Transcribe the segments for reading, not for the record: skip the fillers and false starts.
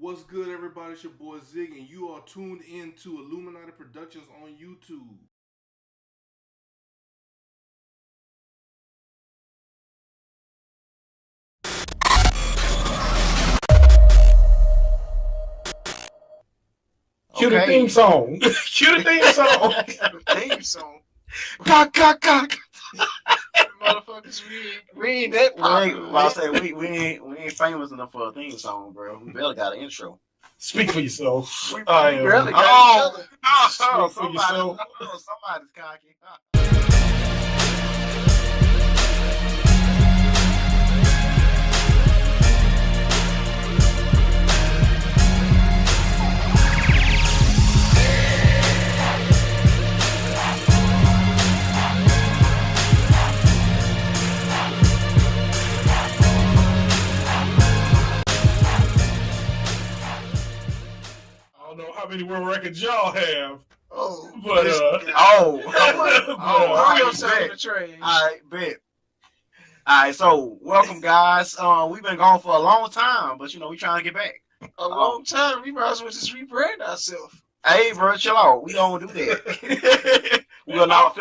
What's good, everybody? It's your boy Zig, and you are tuned in to Illuminati Productions on YouTube. Cue the theme song. Cue the theme song. Theme song. Cock. Motherfuckers, we ain't that popular. I say we ain't famous enough for a theme song, bro. We barely got an intro. Speak for yourself. We barely got each other. Somebody's cocky. I don't know how many world records y'all have. Oh, But All right, bet. All right, so welcome, guys. We've been gone for a long time, but we trying to get back. A long time. We might as well just rebrand ourselves. Hey, bro, chill out. We don't do that. we are not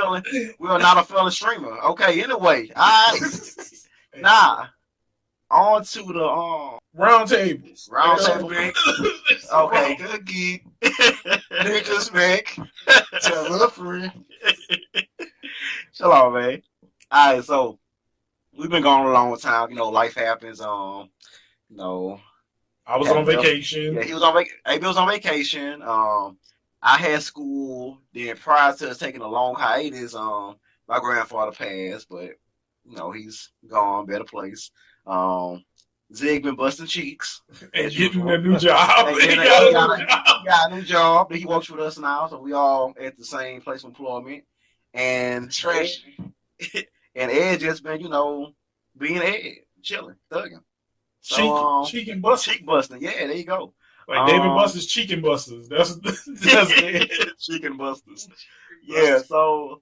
a felon streamer. Okay, anyway, all right. On to the round tables. round table. Okay. Again. Niggas back. Tell a friend. Chill out, man. All right, so we've been gone a long time. Life happens. I was on vacation. Yeah, he was on vacation. AB was on vacation. I had school. Then prior to us taking a long hiatus, my grandfather passed, but he's gone, better place. Zig been busting cheeks And getting a new job. He got a new job. He works with us now, so we all at the same place of employment. And Trash. and Ed just been, being Ed, chilling, thugging. So, cheek and busting. cheek busting. Yeah, there you go. Like David Buster's cheek and busters. That's it. Cheek and busters. Yeah. So,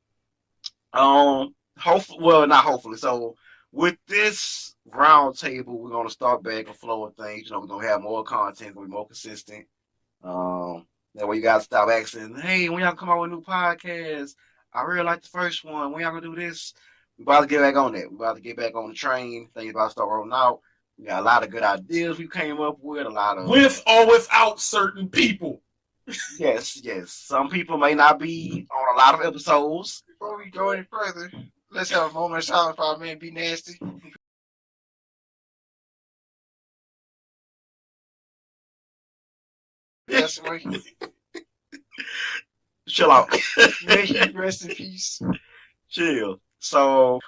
not hopefully. So, with this round table, we're gonna start back and flow of things. We're gonna have more content, we're more consistent. That way you guys stop asking, hey, when y'all come out with a new podcast? I really like the first one. When y'all gonna do this? We're about to get back on that. We're about to get back on the train. Things about to start rolling out. We got a lot of good ideas we came up with. With or without certain people. Yes. Some people may not be on a lot of episodes. Before we go any further, let's have a moment of silence for our man Be Nasty. Yes, Chill out. may he rest in peace. Chill. So,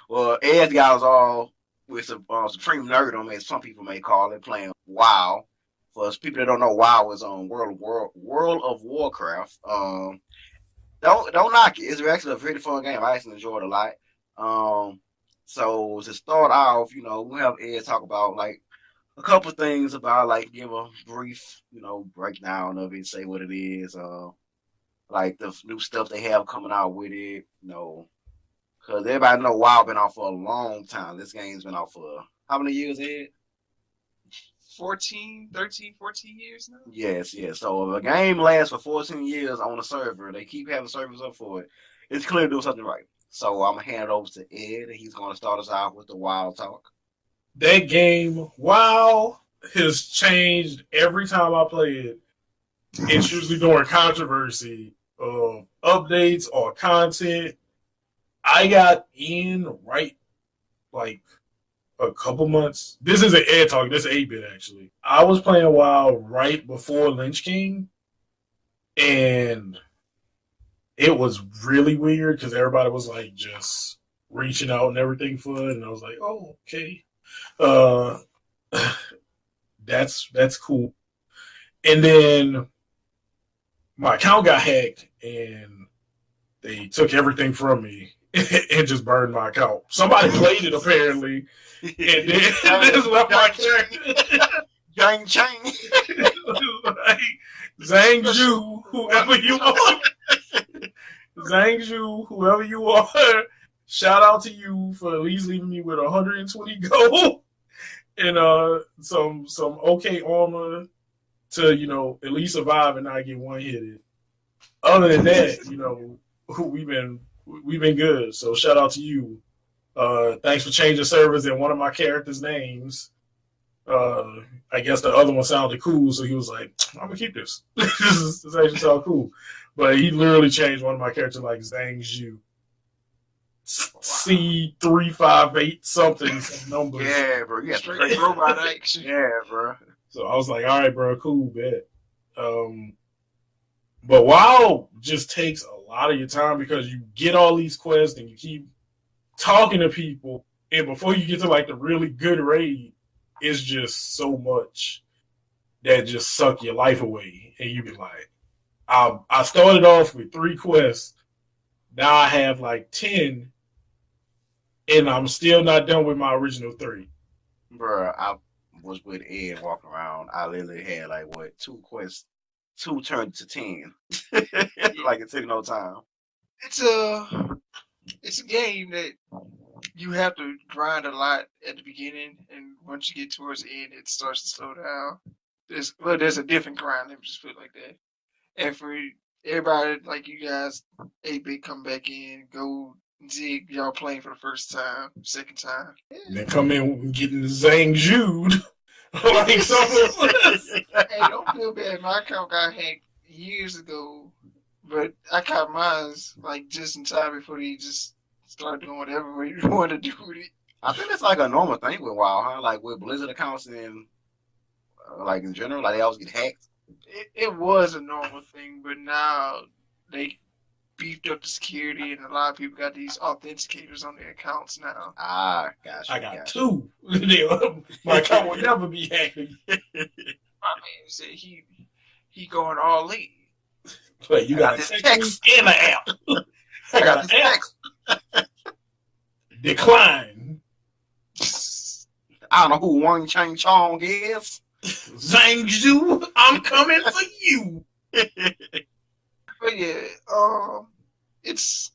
Ed got us all with some supreme nerdom, as some people may call it, playing WoW. For people that don't know, WoW is on World of Warcraft. Don't knock it. It's actually a pretty fun game. I actually enjoyed it a lot. So to start off, we'll have Ed talk about like a couple things about give a brief, breakdown of it, say what it is, like the new stuff they have coming out with it, because everybody know WoW been out for a long time. This game's been out for how many years, Ed? 13, 14 years now? Yes. So if a game lasts for 14 years on a server, they keep having servers up for it, it's clear to do something right. So I'm going to hand it over to Ed, and he's going to start us out with the WoW talk. That game, WoW, has changed every time I play it. It's usually during controversy of updates or content. I got in right a couple months. This isn't Ed talking. This is 8-bit, actually. I was playing WoW right before Lynch King, and it was really weird because everybody was just reaching out and everything for it, and I was like, oh, okay. That's cool. And then my account got hacked, and they took everything from me and just burned my account. Somebody played it apparently, and then this left my character. Jang Chang. Zhang Zhu, whoever you are. Zhang Zhu, whoever you are. Shout out to you for at least leaving me with 120 gold and some okay armor to, at least survive and not get one hit. Other than that, we've been good. So shout out to you. Thanks for changing servers and one of my characters' names. I guess the other one sounded cool, so he was like, I'm gonna keep this. this actually sounds cool. But he literally changed one of my characters like Zhang Zhu. C358 something, some numbers. Yeah, bro. You got Straight robot action. Yeah, bro. So I was like, all right, bro, cool, bet. But WoW just takes a lot of your time because you get all these quests and you keep talking to people, and before you get to like the really good raid, it's just so much that just suck your life away. And you be like, I started off with 3 quests. Now I have like 10, and I'm still not done with my original 3. Bro, I was with Ed walking around. I literally had like 2 quests, 2 turned to 10. Like it took no time. It's a game that you have to grind a lot at the beginning, and once you get towards the end, it starts to slow down. There's a different grind. Let me just put it like that. And for everybody like you guys, 8-Bit come back in, go Zig, y'all playing for the first time, second time. And then come in getting the Zhang Jude. Like something. Hey, don't feel bad. My account got hacked years ago, but I caught mine like just in time before they just started doing whatever you want to do with it. I think it's like a normal thing with WoW, huh? Like with Blizzard accounts and like in general, like they always get hacked. It was a normal thing, but now they beefed up the security, and a lot of people got these authenticators on their accounts now. Ah, gotcha. I got 2. My account will never be hacked. My man said he going all in. Like you got this a text in the app. I got this text. Decline. I don't know who Wang Chang Chong is. Zhang Zhu, I'm coming for you. But yeah, it's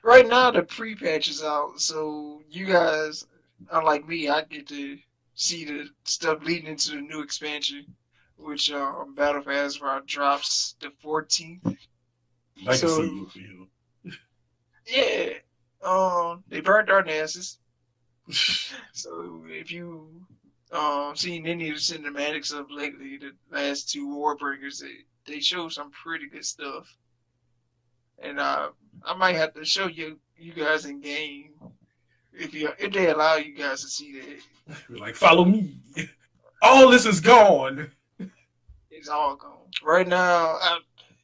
right now the pre-patch is out, so you guys, unlike me, I get to see the stuff leading into the new expansion, which Battle for Azeroth drops the 14th. I can see you. Yeah, they burned our asses. So if you seen any of the cinematics of lately, the last 2 Warbringers, they show some pretty good stuff. And I might have to show you guys in game if they allow you guys to see that. Like, follow me. All this is gone. It's all gone. Right now,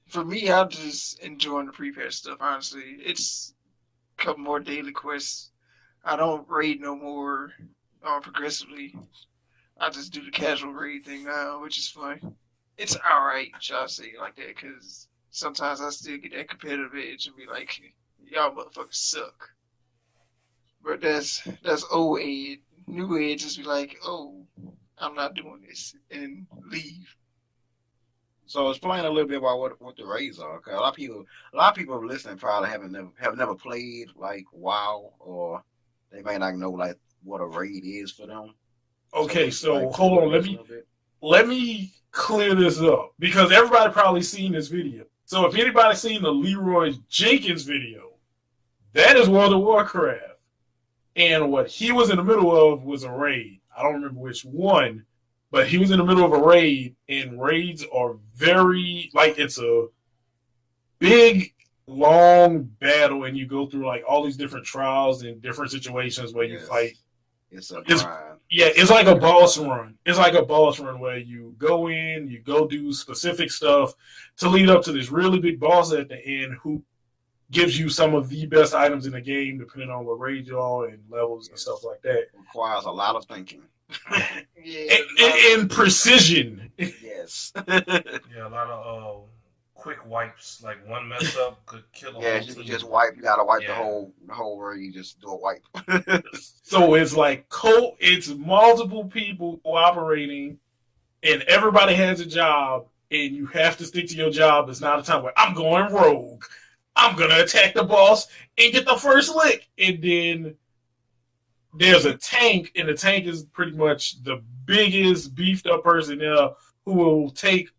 for me, I'm just enjoying the pre-patch stuff, honestly. It's a couple more daily quests. I don't raid no more progressively. I just do the casual raid thing now, which is fun. It's alright, shall I say it like that, because sometimes I still get that competitive edge and be like, y'all motherfuckers suck. But that's old Ed. New Ed just be like, oh, I'm not doing this, and leave. So explain a little bit about what the raids are. Cause a lot of people listening probably have never played like WoW, or they may not know like what a raid is for them. Okay, so hold on. Let me clear this up because everybody probably seen this video. So if anybody's seen the Leroy Jenkins video, that is World of Warcraft. And what he was in the middle of was a raid. I don't remember which one, but he was in the middle of a raid, and raids are very, like, it's a big, long battle, and you go through, like, all these different trials and different situations where you fight. It's a grind. Yeah, it's like a boss run. It's like a boss run where you go in, you go do specific stuff to lead up to this really big boss at the end who gives you some of the best items in the game, depending on what raid you are and levels and stuff like that. Requires a lot of thinking. and precision. Yes. Yeah, a lot of quick wipes. Like one mess up could kill a Yeah, whole you team. just wipe. You gotta wipe Yeah. the whole where you just do a wipe. So it's like it's multiple people cooperating, and everybody has a job, and you have to stick to your job. It's not a time where I'm going rogue. I'm gonna attack the boss and get the first lick, and then there's a tank, and the tank is pretty much the biggest beefed up person there who will take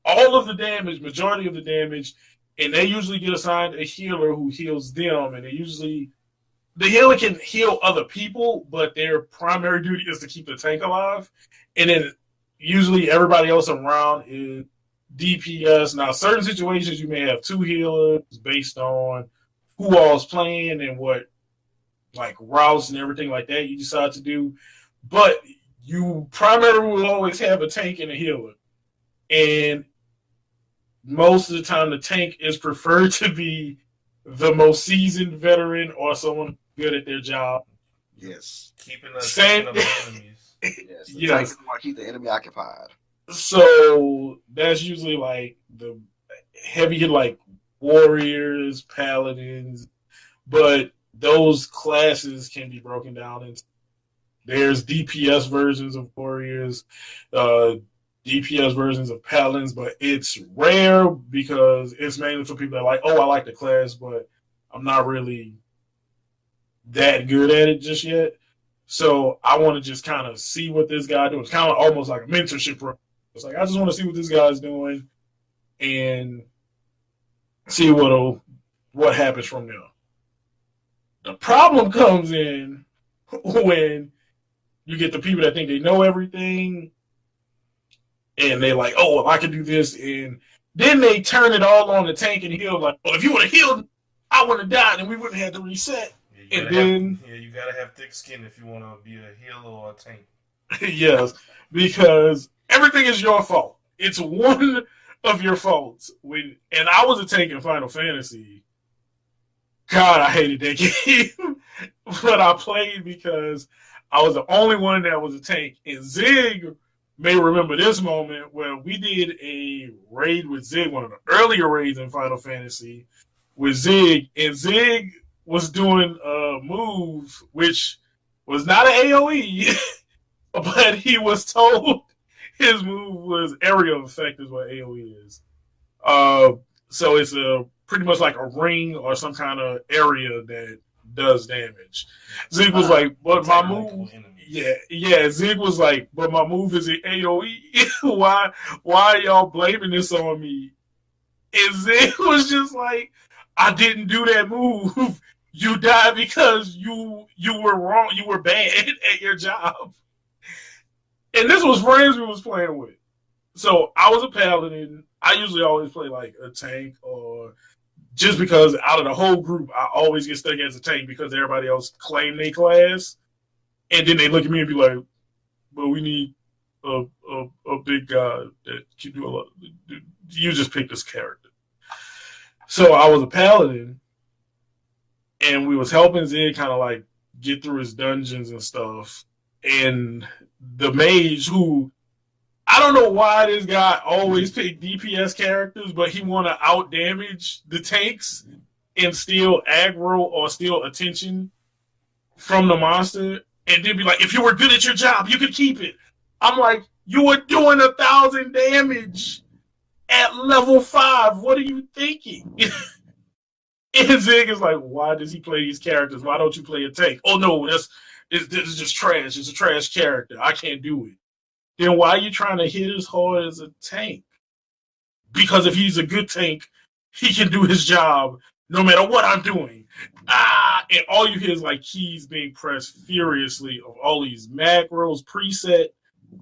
all of the damage, majority of the damage, and they usually get assigned a healer who heals them, and the healer can heal other people, but their primary duty is to keep the tank alive. And then usually everybody else around is DPS. Now, certain situations you may have two healers based on who all's playing and what like routes and everything like that you decide to do. But you primarily will always have a tank and a healer. And most of the time the tank is preferred to be the most seasoned veteran or someone good at their job. Yes. Keeping the Same. attention of the enemies. Yes. The Yes. tank want to keep the enemy occupied. So that's usually like the heavy hit, like warriors, paladins, but those classes can be broken down into. There's DPS versions of warriors, DPS versions of paladins, but it's rare because it's mainly for people that are like, oh, I like the class, but I'm not really that good at it just yet. So I want to just kind of see what this guy doing. It's kind of almost like a mentorship program. It's like I just want to see what this guy's doing and see what happens from there. The problem comes in when you get the people that think they know everything and they're like, oh, well, I can do this. And then they turn it all on the tank and heal. Like, well, if you would have healed, I would have died and we wouldn't have to reset. Yeah, you gotta have thick skin if you want to be a healer or a tank. Yes, because everything is your fault. It's one of your faults. And I was a tank in Final Fantasy. God, I hated that game. But I played because I was the only one that was a tank. And Zig may remember this moment where we did a raid with Zig, one of the earlier raids in Final Fantasy with Zig. And Zig was doing a move which was not an AoE, but he was told his move was area effect is what AoE is. So it's pretty much like a ring or some kind of area that does damage. Zig was like, but my move, yeah. Zig was like, but my move is an AoE. Why are y'all blaming this on me? And Zig was just like, I didn't do that move. You died because you were wrong. You were bad at your job. And this was friends we was playing with. So I was a paladin. I usually always play like a tank or just because out of the whole group, I always get stuck as a tank because everybody else claim their class. And then they look at me and be like, well, we need a big guy that can do a lot. You just pick this character. So I was a paladin. And we was helping Zig kind of like get through his dungeons and stuff. And the mage who, I don't know why this guy always picked DPS characters, but he want to out damage the tanks and steal aggro or steal attention from the monster. And then be like, if you were good at your job, you could keep it. I'm like, you were doing 1,000 damage at level 5. What are you thinking? And Zig is like, why does he play these characters? Why don't you play a tank? Oh, no, this is just trash. It's a trash character. I can't do it. Then why are you trying to hit as hard as a tank? Because if he's a good tank, he can do his job no matter what I'm doing. And all you hear is like keys being pressed furiously of all these macros, preset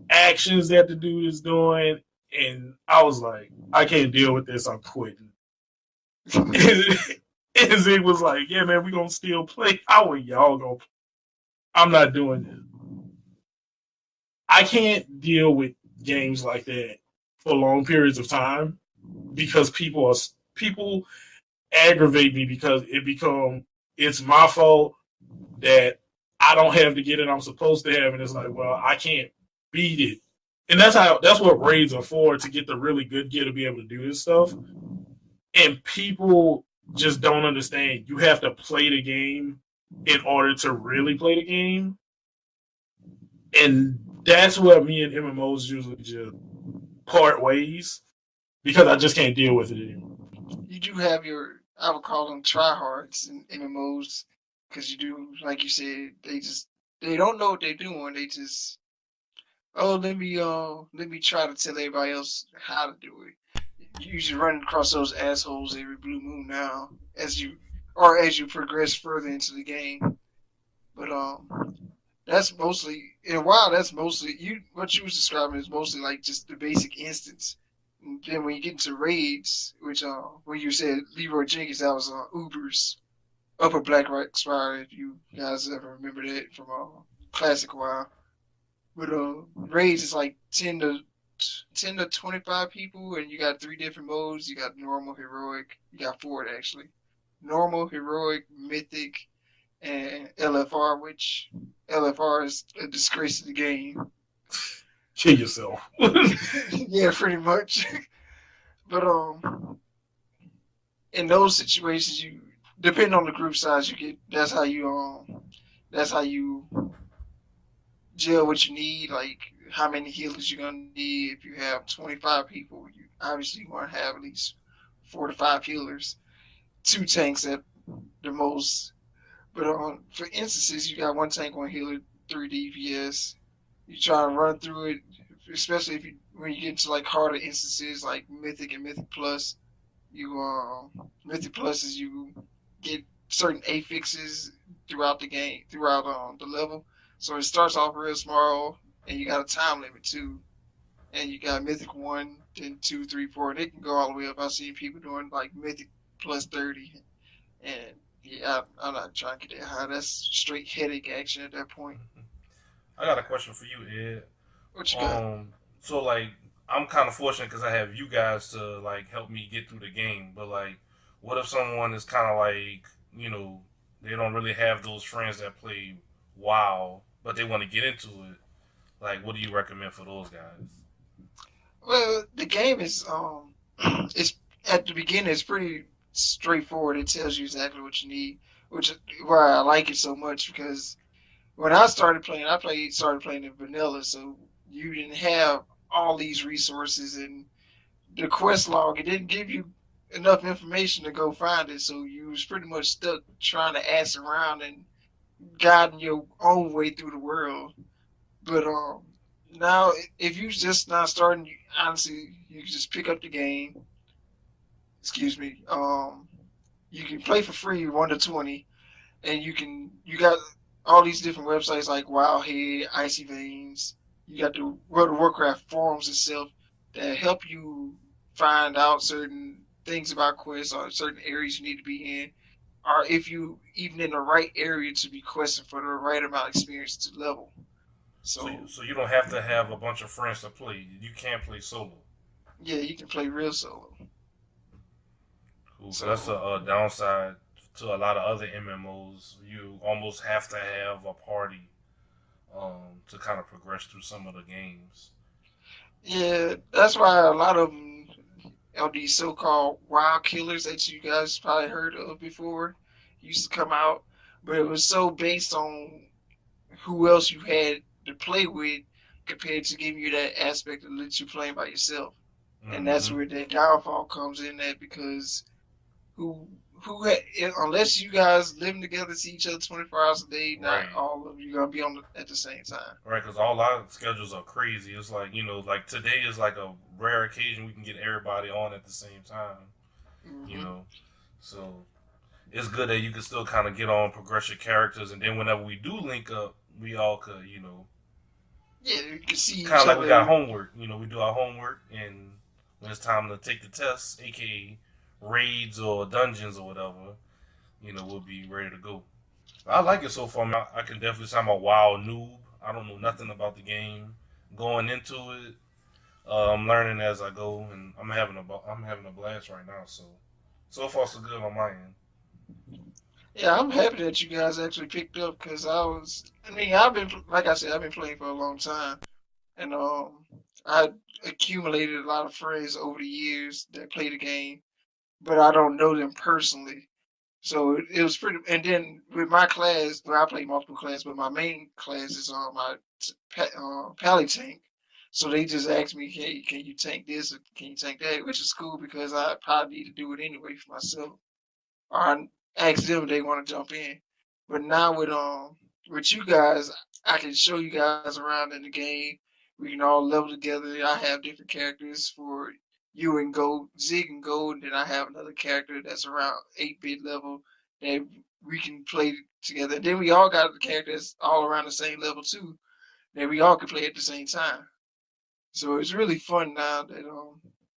actions that the dude is doing. And I was like, I can't deal with this. I'm quitting. And Zig was like, yeah, man, we gonna still play. How are y'all gonna play? I'm not doing this. I can't deal with games like that for long periods of time because people aggravate me because it's my fault that I don't have to get it I'm supposed to have, and it's like, well, I can't beat it. And that's what raids are for, to get the really good gear to be able to do this stuff. And people just don't understand. You have to play the game in order to really play the game. And that's where me and MMOs usually just part ways because I just can't deal with it anymore. You do have I would call them tryhards in MMOs because you do, like you said, they don't know what they're doing. They just oh, let me try to tell everybody else how to do it. You usually run across those assholes every blue moon now as you progress further into the game. But that's mostly in WoW. That's mostly what you was describing is mostly like just the basic instance. And then when you get into raids, which when you said Leroy Jenkins, that was Uber's Upper Black Rock Spire. If you guys ever remember that from classic WoW. But raids is like 10 to 25 people, and you got three different modes. You got normal, heroic. You got four actually. Normal, heroic, mythic, and LFR, which LFR is a disgrace to the game. Kill yourself. Yeah, pretty much. But in those situations, you depending on the group size you get. That's how you gel what you need. Like how many healers you're gonna need. If you have 25 people, you obviously want to have at least 4 to 5 healers, 2 tanks at the most. But for instances, you got 1 tank, 1 healer, 3 DPS. You try to run through it, especially when you get into like harder instances like Mythic and Mythic Plus. Mythic Plus is you get certain affixes throughout the game, throughout the level. So it starts off real small, and you got a time limit too. And you got Mythic 1, then 2, 3, 4, and it can go all the way up. I've seen people doing like Mythic plus 30, and yeah, I'm not trying to get that high. That's straight headache action at that point. I got a question for you, Ed. What you got? So like, I'm kind of fortunate because I have you guys to like help me get through the game. But like, what if someone is kind of like, they don't really have those friends that play WoW, but they want to get into it? Like, what do you recommend for those guys? Well, the game is it's at the beginning. It's pretty straightforward. It tells you exactly what you need, which is why I like it so much because when I started playing, started playing in vanilla, so you didn't have all these resources and the quest log. It didn't give you enough information to go find it, so you was pretty much stuck trying to ask around and guiding your own way through the world. But now if you just not starting, honestly, you can just pick up the game. Excuse me. You can play for free 1 to 20, and you got all these different websites like Wildhead, Icy Veins. You got the World of Warcraft forums itself that help you find out certain things about quests or certain areas you need to be in, or if you even in the right area to be questing for the right amount of experience to level. So, So so you don't have to have a bunch of friends to play. You can play solo. yeah, you can play real solo. Cool. So that's So a downside to a lot of other MMOs. You almost have to have a party to kind of progress through some of the games. yeah, that's why a lot of them are these so-called wild killers that you guys probably heard of before used to come out, but it was so based on who else you had to play with compared to giving you that aspect of let you playing by yourself. And that's Mm-hmm. where that downfall comes in at because who unless you guys living together, see each other 24 hours a day, not Right. all of you gonna be on at the same time. Right, because all our schedules are crazy. It's like, like today is like a rare occasion we can get everybody on at the same time, you Hmm. know. So it's good that you can still kind of get on, progress your characters, and then whenever we do link up, we all could, Yeah, you can see kind each of like we got other. homework. We do our homework, and when it's time to take the tests, aka raids or dungeons or whatever, we'll be ready to go. I like it so far. I can definitely say I'm a wild noob. I don't know nothing about the game. Going into it, I'm learning as I go, and I'm having a blast right now. So far so good on my end. Yeah, I'm happy that you guys actually picked up because I mean, I've been, like I said, I've been playing for a long time, and I accumulated a lot of friends over the years that play the game, but I don't know them personally. So it was pretty. And then with my class, well, I play multiple classes, but my main class is on my pally tank. So they just asked me, "Hey, can you tank this or can you tank that?" Which is cool because I probably need to do it anyway for myself. Or I ask them if they want to jump in. But now with you guys, I can show you guys around in the game. We can all level together. I have different characters for you and Gold, Zig and Gold, and then I have another character that's around 8-bit level that we can play together. And then we all got the characters all around the same level too, that we all can play at the same time. So it's really fun now that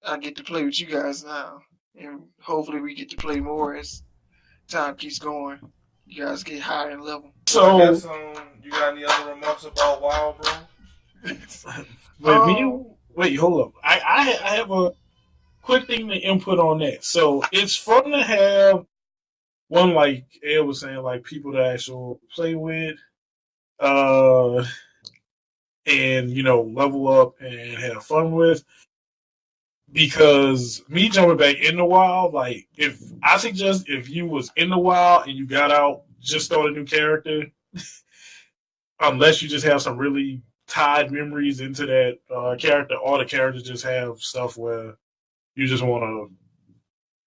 I get to play with you guys now, and hopefully we get to play more as time keeps going. You guys get higher in level. So I So guess you got any other remarks about WoW, bro? with me, wait, hold up. I have a quick thing to input on that. So it's fun to have one, like Ed was saying, like people to actually play with, and level up and have fun with. Because me jumping back in the wild, like if I suggest if you was in the wild and you got out, just start a new character. Unless you just have some really tied memories into that character, all the characters just have stuff where you just want to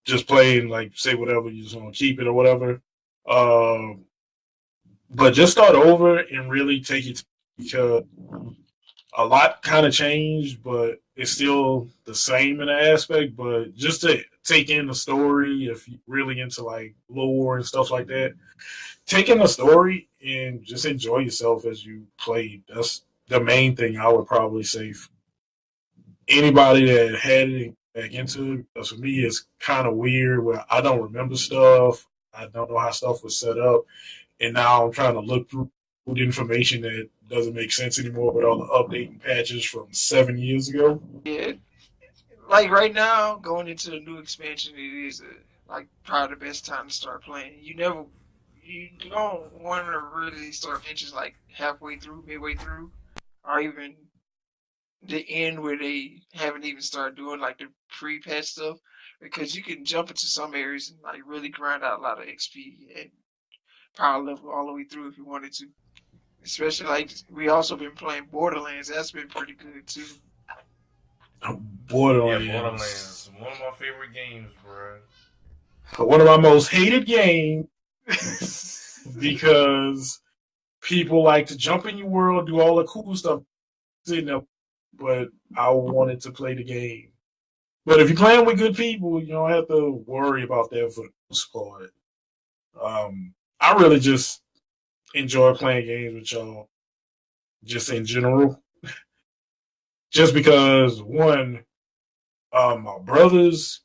just play and like say whatever you just want to keep it or whatever. But just start over and really take it because a lot kind of changed, but it's still the same in the aspect. But just to take in the story, if you're really into like lore and stuff like that, take in the story and just enjoy yourself as you play. That's the main thing I would probably say. Anybody that had it back into it, because for me, it's kind of weird where I don't remember stuff. I don't know how stuff was set up. And now I'm trying to look through the information that doesn't make sense anymore with all the updating patches from 7 years ago. Yeah, like right now, going into the new expansion, it is like probably the best time to start playing. You don't want to really start ventures like halfway through, midway through, or even the end where they haven't even started doing like the pre-patch stuff, because you can jump into some areas and like really grind out a lot of XP and power level all the way through if you wanted to. Especially like we also been playing Borderlands. That's been pretty good too. Borderlands. Yeah, Borderlands. One of my favorite games, bro. One of my most hated games because people like to jump in your world, do all the cool stuff, but I wanted to play the game. But if you're playing with good people, you don't have to worry about that for the most part. I really just enjoy playing games with y'all, just in general. Just because, one, my brothers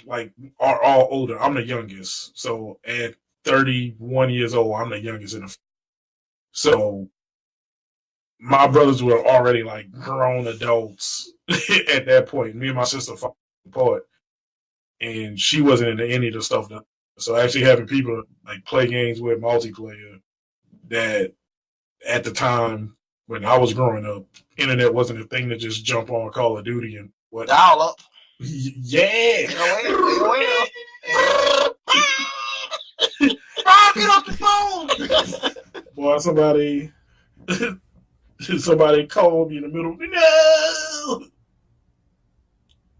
like are all older. I'm the youngest, so at 31 years old, I'm the youngest in the. So my brothers were already like grown adults at that point. Me and my sister fought apart, and she wasn't into any of the stuff. So actually having people like play games with multiplayer that at the time when I was growing up, internet wasn't a thing to just jump on Call of Duty and what. Dial up. Yeah. Get off the phone. Boy, somebody called me in the middle. No,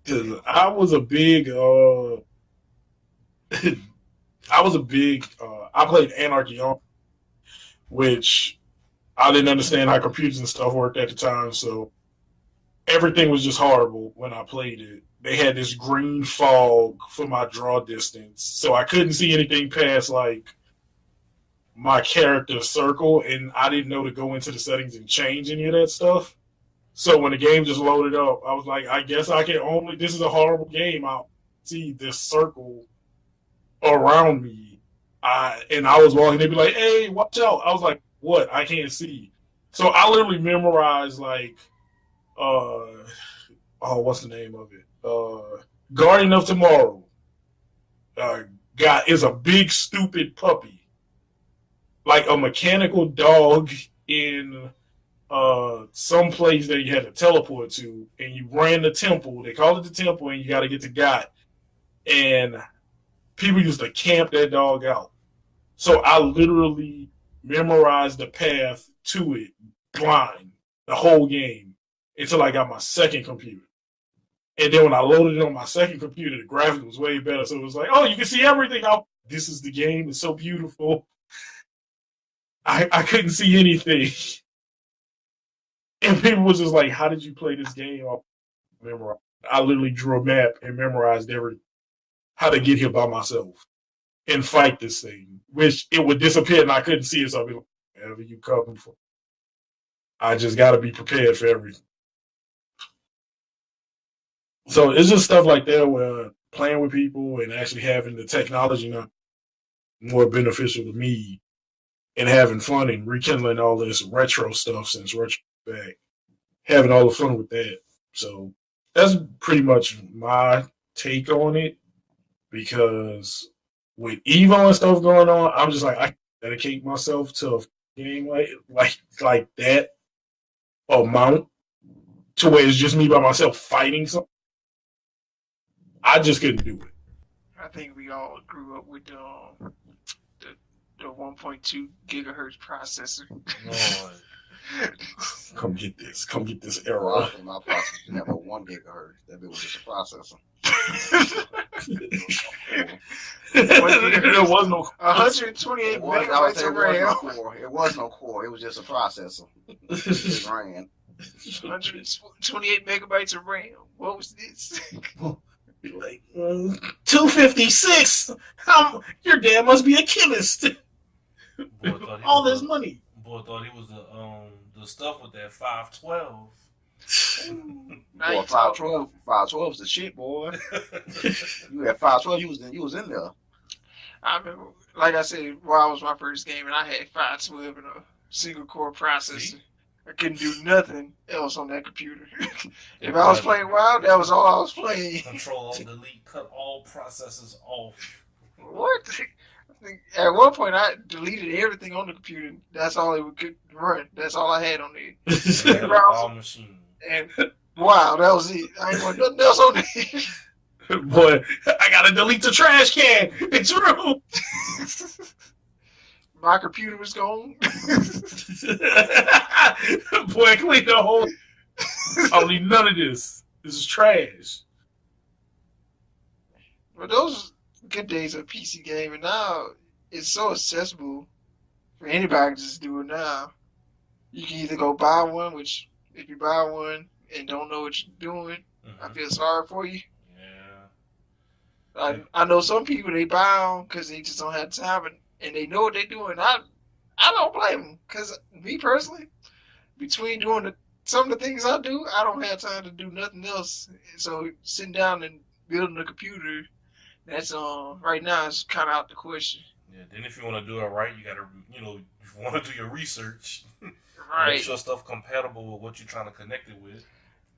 because I was a big. I played Anarchy on, which I didn't understand how computers and stuff worked at the time, so everything was just horrible when I played it. They had this green fog for my draw distance, so I couldn't see anything past like my character circle, and I didn't know to go into the settings and change any of that stuff. So when the game just loaded up, I was like, I guess I can only. This is a horrible game. I'll see this circle around me. And I was walking, they'd be like, hey, watch out. I was like, what? I can't see. So I literally memorized like what's the name of it? Guardian of Tomorrow. Is a big stupid puppy. Like a mechanical dog in some place that you had to teleport to, and you ran the temple. They call it the temple, and you got to get to God. And people used to camp that dog out. So I literally memorized the path to it blind the whole game until I got my second computer. And then when I loaded it on my second computer, the graphics was way better. So it was like, oh, you can see everything. This is the game. It's so beautiful. I couldn't see anything. And people was just like, how did you play this game? I literally drew a map and memorized how to get here by myself and fight this thing, which it would disappear and I couldn't see it. So I'd be like, wherever you come from, I just got to be prepared for everything. So it's just stuff like that where playing with people and actually having the technology now more beneficial to me and having fun and rekindling all this retro stuff since retro back, having all the fun with that. So that's pretty much my take on it, because with Evo and stuff going on, I'm just like, I dedicate myself to a game like that amount to where it's just me by myself fighting something. I just couldn't do it. I think we all grew up with the 1.2 gigahertz processor. Come get this era. My processor didn't have a 1 gigahertz. That bit was just a processor. There was no 128 megabytes of RAM. It was no core. It was just a processor. It ran. 128 megabytes of RAM. What was this? Like 256. Your dad must be a chemist. All this money. Boy thought he was the stuff with that 512. Boy, 512 is the shit, boy. You had 512, you was in there. I remember, like I said, WoW was my first game, and I had 512 and a single core processor. I couldn't do nothing else on that computer. If I was playing WoW, that was all I was playing. Control Alt Delete, cut all processes off. What? I think at one point I deleted everything on the computer. That's all it could run. That's all I had on there. All machine. And wow, that was it. I ain't want nothing else on there. Boy, I gotta delete the trash can. It's rude. My computer was gone. Boy, clean the whole. I don't need none of this. This is trash. But those good days of PC gaming, now it's so accessible for anybody to just do it now. You can either go buy one, which if you buy one and don't know what you're doing, I feel sorry for you. Yeah. I know some people, they buy them because they just don't have time and they know what they're doing. I don't blame them, because me personally, between doing some of the things I do, I don't have time to do nothing else. So sitting down and building a computer, that's right now it's kind of out the question. Yeah. Then if you want to do it right, you gotta, if you want to do your research, Right. make sure stuff compatible with what you're trying to connect it with.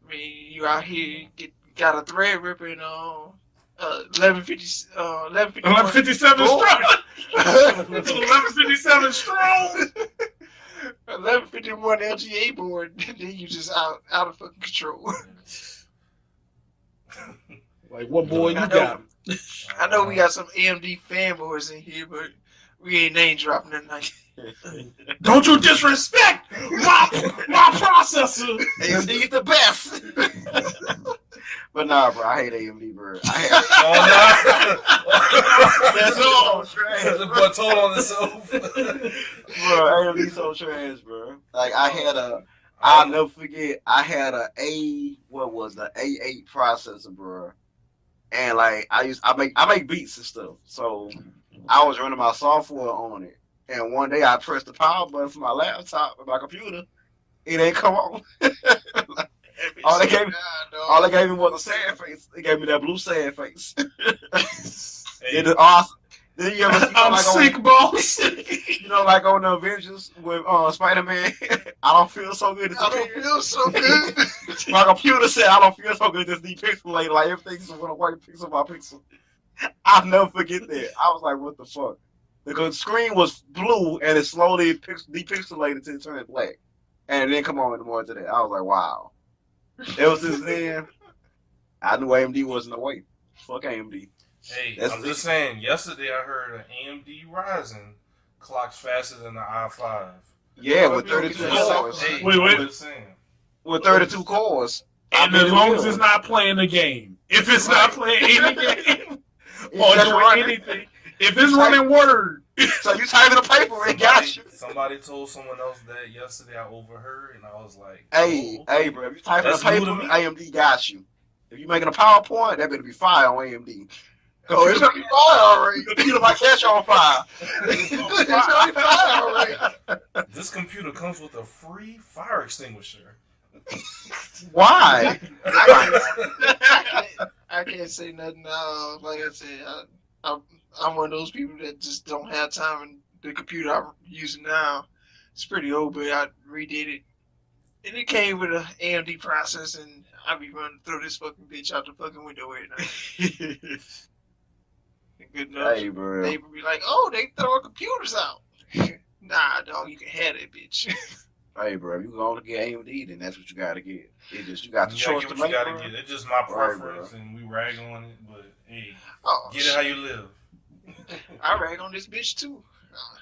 I mean, you out here got a thread ripper and 1157 strong. 1157 strong. 1151 LGA board. Then you just out of fucking control. Like, what boy you got? I know we got some AMD fanboys in here, but we ain't name dropping tonight. Don't you disrespect my processor. AMD is the best. But nah, bro, I hate AMD, bro. That's all. The boy told on himself. Bro, AMD so trash, bro. Like I'll never forget, I had the A8 processor, bro. And like I make beats and stuff. So I was running my software on it. And one day I pressed the power button for my laptop with my computer. It ain't come on. All they gave me was a sad face. They gave me that blue sad face. Hey. It is awesome. Then you ever see I'm sick, boss. like on the Avengers with Spider-Man, I don't feel so good. I don't feel so good. My computer said I don't feel so good. Just depixelated, like everything's just went away pixel by pixel. I'll never forget that. I was like, what the fuck? Because the screen was blue and it slowly depixelated until it turned black. And it didn't come on anymore today. I was like, wow. Ever since then, I knew AMD wasn't the way. Fuck AMD. Hey, That's I'm just saying, yesterday I heard an AMD Ryzen clocks faster than the i5. Yeah, with 32 cores. Hey, Wait. I'm just saying. With 32 cores. And as long as it's not playing the game. If it's not playing any game or doing anything, If it's running Word, So you typing the paper, it got you. Somebody told someone else that yesterday. I overheard, and I was like, Hey, oh, okay. hey, bro, if you typing That's the new paper, to me. AMD got you. If you making a PowerPoint, that better be fire on AMD. Oh, it's gonna be fire already. Computer might catch on fire. It's gonna be fire already. This computer comes with a free fire extinguisher. Why? I can't say nothing now. Like I said, I'm one of those people that just don't have time. And the computer I'm using now, it's pretty old, but I redid it, and it came with an AMD processor, and I be running throw this fucking bitch out the fucking window every night. Good enough. Hey, bro. They would be like, "Oh, they throwing computers out." Nah, dog, you can have that bitch. Hey, bro, if you going to get AMD, then that's what you got to get. It's just you got the You gotta choice get to what make. you gotta Bro. get. It's just my Right, preference, and we rag on it. But hey, Oh, get it how you live. I rag on this bitch too.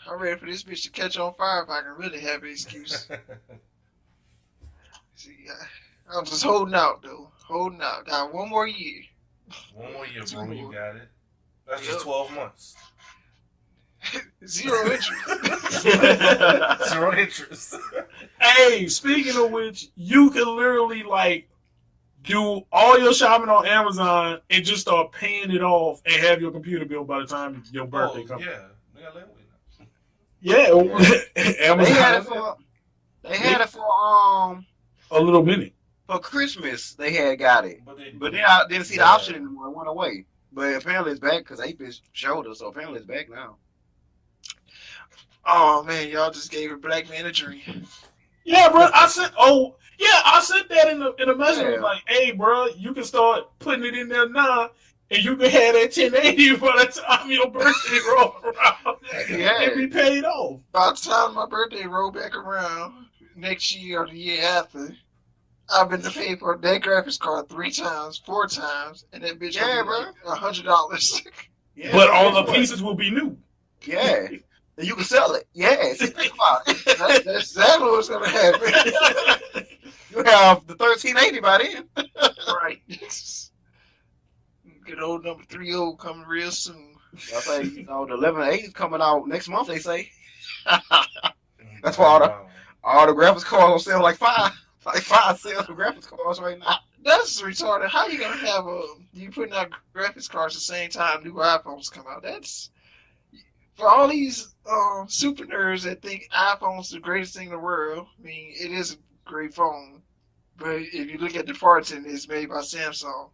I'm ready for this bitch to catch on fire if I can really have an excuse. See, I'm just holding out though. Holding out. Got one more year. One more year, 2 bro. more. You got it. That's Yep. just 12 months. 0 interest. 0 interest. hey, speaking of which, you can literally like do all your shopping on Amazon and just start paying it off and have your computer bill by the time your birthday comes. Yeah. We got that way now. Yeah, They had it for a little minute. for Christmas. They had got it, But then I didn't see the option anymore. It went away. But apparently it's back because Apis showed us. So apparently it's back now. Oh man, y'all just gave a black man a dream. Yeah, bro. I sent that in the message. Yeah. Like, hey, bro, you can start putting it in there now, and you can have that 1080 by the time your birthday rolls around Yeah. and be paid off. By the time my birthday roll back around next year or the year after, I've been to pay for that graphics card 3 times, 4 times, and that bitch Yeah, will be like $100. Yeah, But all the pieces will be new. Yeah. And you can sell it. Yeah. See, think about it. That's exactly what's gonna happen. You have the 1380 by then. Right. Good old number 30 coming real soon. I say, the 1180 is coming out next month. They say. That's why all the graphics cards on sale like 5 sales of graphics cards right now. That's retarded. How you gonna have you putting out graphics cards at the same time new iPhones come out? That's for all these super nerds that think iPhone's the greatest thing in the world. I mean, it is a great phone, but if you look at the parts and it's made by Samsung,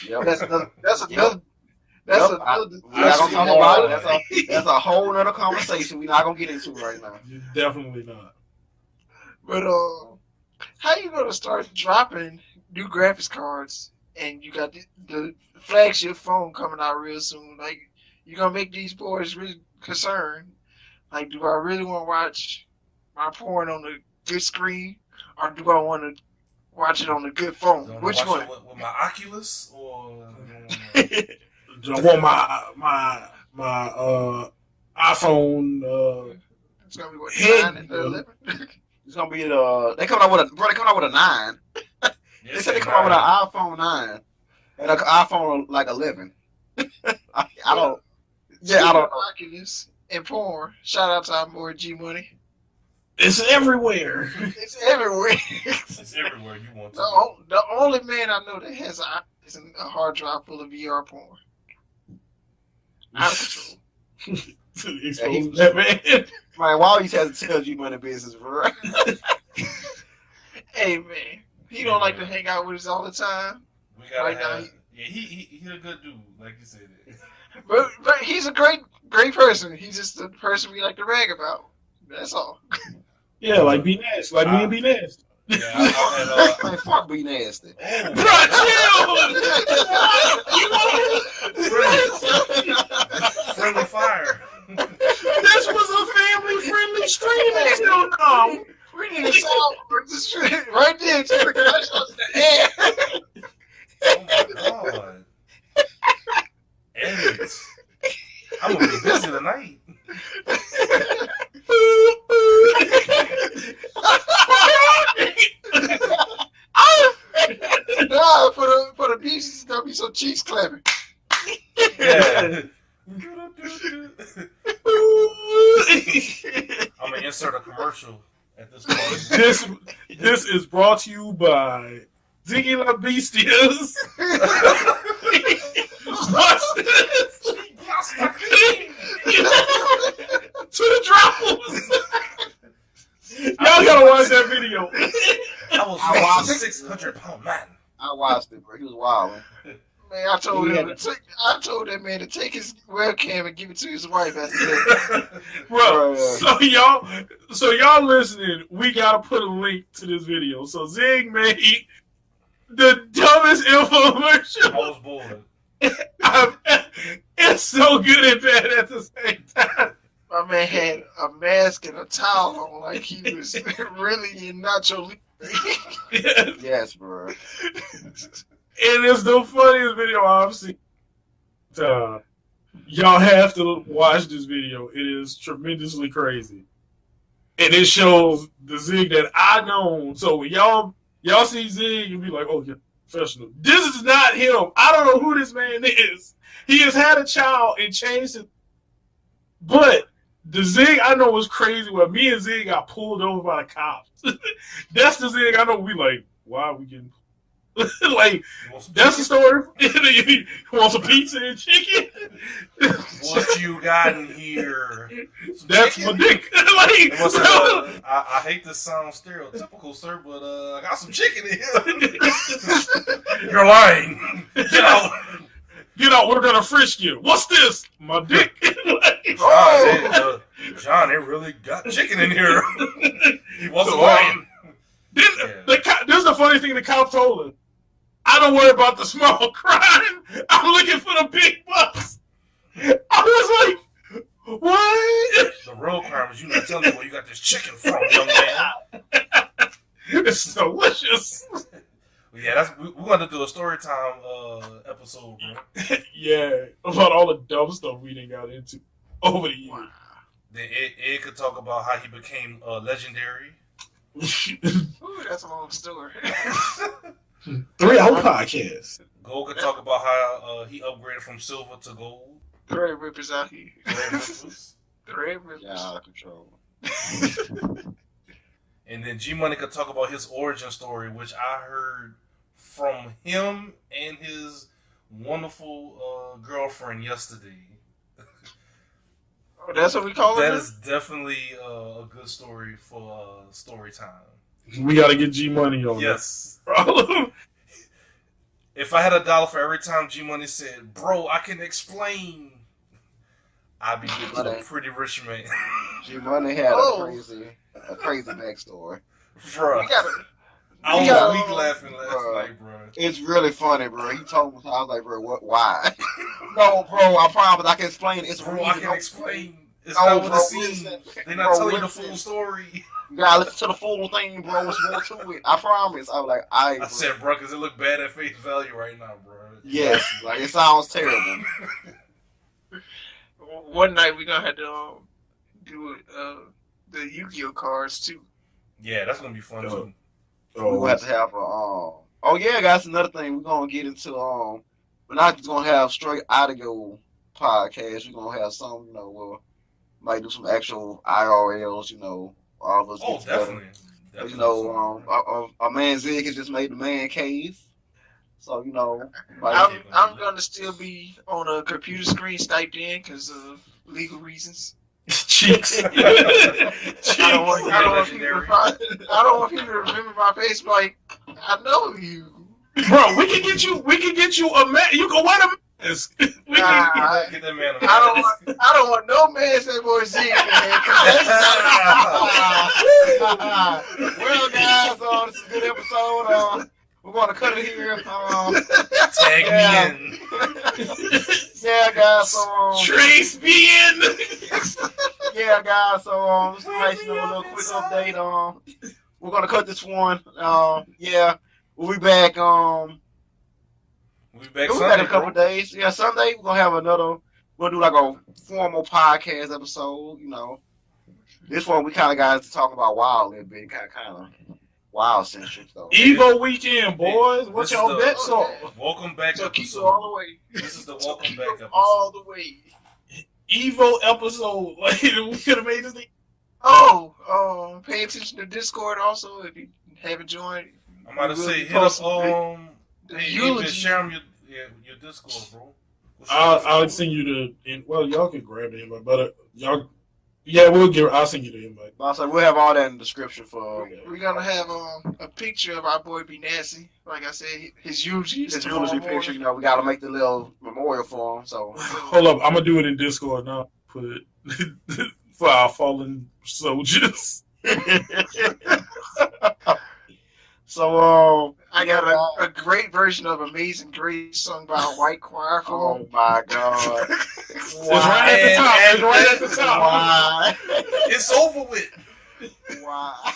Yep. that's another. That's Yep. another. That's Yep. another. We're not gonna talk about it. That's a whole nother conversation we're not gonna get into right now. Definitely not. But how you gonna start dropping new graphics cards and you got the flagship phone coming out real soon? Like, you gonna make these boys really concerned? Like, do I really want to watch my porn on a good screen, or do I want to watch it on a good phone? Which one? With my Oculus or? Do I want my iPhone? It's gonna be what, Hey, 9 and 11? It's gonna be they coming out with a 9. They said they come out with an iPhone 9 and an iPhone like 11. I don't. Yeah, I don't know. Oculus and porn. Shout out to our boy G Money. It's everywhere. It's everywhere. It's everywhere you want to. The only man I know that has a hard drive full of VR porn. Out of control. Expose that man. Man, why always has to tell you money business, bro? Hey man, he don't like to hang out with us all the time. We gotta Right have. now, Yeah, he's a good dude, like you said. But he's a great person. He's just the person we like to rag about. That's all. Yeah, like be nasty, like me and be nasty. Yeah, I Man, fuck be nasty. had. Friendly fire. This was a family-friendly stream until now. We need a song for this shit right there. Take the gunshots in the air. Oh my god. Edit. I'm gonna be busy tonight. Nah, for the pieces, it's gonna be some cheeks clapping. Yeah. I'm gonna insert a commercial at this point. This is brought to you by Ziggy La Bestias. What's this? To the droppers. Y'all gotta watch that video. I was a 600-pound man. I watched it, bro. He was wild. Man, I told that man to take his webcam and give it to his wife after that. Bro, so y'all listening, we gotta put a link to this video. So Zig made the dumbest infomercial. I was bored. It's so good and bad at the same time. My man had a mask and a towel on like he was really in Nacho Libre. Yes, bro. It is the funniest video I've seen. Y'all have to watch this video. It is tremendously crazy. And it shows the Zig that I know. So when y'all see Zig, you'll be like, oh, you're professional. This is not him. I don't know who this man is. He has had a child and changed it. But the Zig I know was crazy. Where me and Zig got pulled over by the cops. That's the Zig I know. We like, why are we getting like, that's the story. You want some pizza and chicken? What you got in here? That's my dick. Like, I hate to sound stereotypical, sir, but I got some chicken in here. You're lying. Get out. Get out. We're gonna frisk you. What's this? My dick. John, they really got chicken in here. He wasn't lying. This is the funny thing the cop told us. I don't worry about the small crime. I'm looking for the big bucks. I was like, what? The real crime is you not telling me where you got this chicken from, young man. It's delicious. Yeah, we're going to do a story time episode, bro. Yeah, about all the dumb stuff we didn't got into over the years. Then Ed could talk about how he became legendary. Ooh, that's a long story. 3-hour podcast. Gold could talk about how he upgraded from silver to gold. Thread rippers out here. Thread rippers. Thread rippers. Yeah, out of control. And then G Money could talk about his origin story, which I heard from him and his wonderful girlfriend yesterday. Oh, that's what we call it? That is definitely a good story for story time. We got to get G Money on. Yes. Bro. If I had $1 for every time G Money said, "Bro, I can explain," I'd be a pretty rich man. G Money had a crazy backstory. Bro, I was weak laughing last night, bro. It's really funny, bro. He told me, I was like, bro, what? Why? No, bro, I promise I can explain. It's bro, I can explain. It's not what it seems. They're not telling the full story. You gotta listen to the full thing, bro. What's more to it? I promise. I was like, I said, bro, because it look bad at face value right now, bro. Yes, like it sounds terrible. One night we gonna have to do the Yu-Gi-Oh cards too. Yeah, that's gonna be fun too. We're gonna have to have a oh yeah, guys, another thing we're gonna get into we're not just gonna have straight audio podcast. We're gonna have some, we'll might do some actual IRLs, all of us. Oh, definitely. Our man Zig has just made the man cave. So, I'm gonna still be on a computer screen sniped in because of legal reasons. Cheeks. I don't want people to remember my face. Like, I know you, bro. We can get you a man. You can wear a mask. Get that man a mask. I don't want no man say boy Z, man. Well, guys, this is a good episode. We're going to cut it here. Tag me in. Yeah, guys. Trace me in. Yeah, guys. So, just a nice little quick update. We're going to cut this one. Yeah, we'll be back. We'll be back Sunday, in a couple days. Yeah, Sunday we're gonna have another. We'll do like a formal podcast episode. This one we kind of got to talk about WoW a little bit, kind of WoW centric though. Evo weekend, boys. What's y'all bets on? Welcome back so episode. Keep it all the way. This is the welcome back episode. All the way. Evo episode. Like we could have made this thing. Pay attention to Discord also if you haven't joined. I'm about to We will say, be hit us posting the hey, eulogy. share 'em your Discord, bro. I'll send you the. Well, y'all can grab the invite, but y'all. Yeah, I'll send you the invite. Also, we'll have all that in the description for. We're gonna have a picture of our boy Be Nasty. Like I said, his eulogy is His tomorrow eulogy morning. picture, you know, we gotta make the little memorial for him. So Hold up, I'm gonna do it in Discord now. Put for our fallen soldiers. So I got a great version of Amazing Grace sung by a white choir for him. oh my god. It's right at the top. It's right at the top. Why? It's over with. Why?